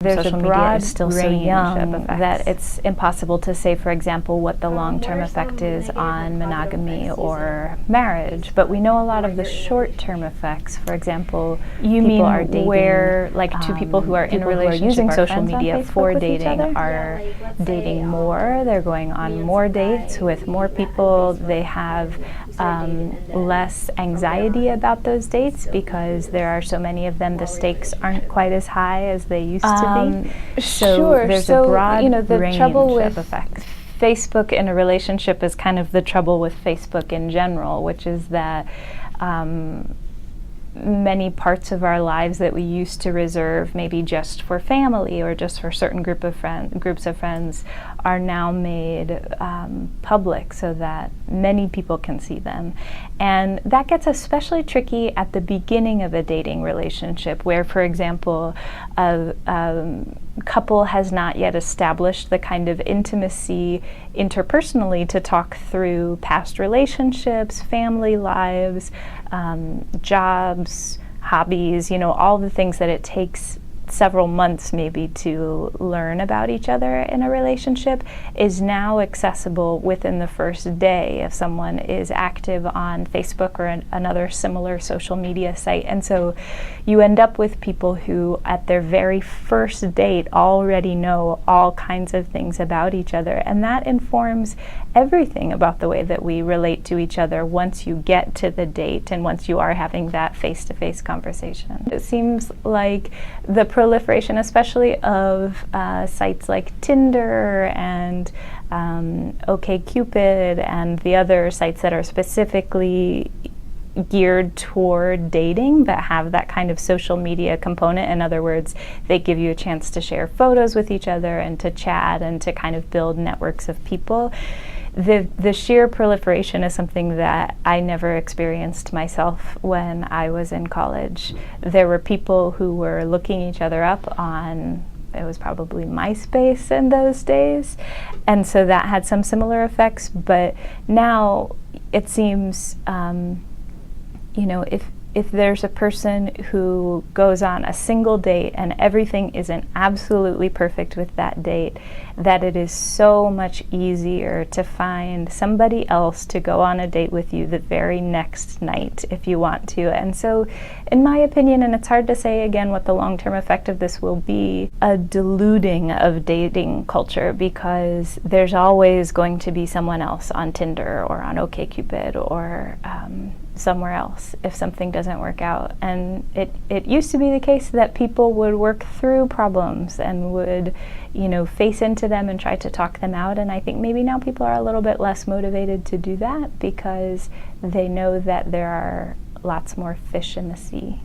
there's social a media broad is still so range young of that effects. it's impossible to say, for example, what the long-term effect is on monogamy or marriage. But we know a lot of the short-term effects. For example, people are dating, where, like, two people who are in a relationship using are social friends on media Facebook for with each dating other? are dating more. They're going on more dates with more people. They have less anxiety about those dates because there are so many of them. The stakes aren't quite as high as they used to be. So there's a broad the range trouble of with effects. Facebook in a relationship is kind of the trouble with Facebook in general, which is that many parts of our lives that we used to reserve maybe just for family or just for certain groups of friends are now made public so that many people can see them. And that gets especially tricky at the beginning of a dating relationship where, for example, a couple has not yet established the kind of intimacy interpersonally to talk through past relationships, family lives, jobs, hobbies, all the things that it takes several months maybe to learn about each other in a relationship is now accessible within the first day if someone is active on Facebook or another similar social media site. And so you end up with people who at their very first date already know all kinds of things about each other, and that informs everything about the way that we relate to each other once you get to the date and once you are having that face-to-face conversation. It seems like the proliferation, especially of sites like Tinder and OkCupid and the other sites that are specifically geared toward dating but have that kind of social media component. In other words, they give you a chance to share photos with each other and to chat and to kind of build networks of people. The sheer proliferation is something that I never experienced myself when I was in college. There were people who were looking each other up on, it was probably MySpace in those days, and so that had some similar effects. But now it seems, if there's a person who goes on a single date and everything isn't absolutely perfect with that date, that it is so much easier to find somebody else to go on a date with you the very next night if you want to. And so, in my opinion, and it's hard to say again what the long-term effect of this will be, a diluting of dating culture, because there's always going to be someone else on Tinder or on OkCupid or somewhere else if something doesn't work out. And it used to be the case that people would work through problems and would face into them and try to talk them out, and I think maybe now people are a little bit less motivated to do that because they know that there are lots more fish in the sea.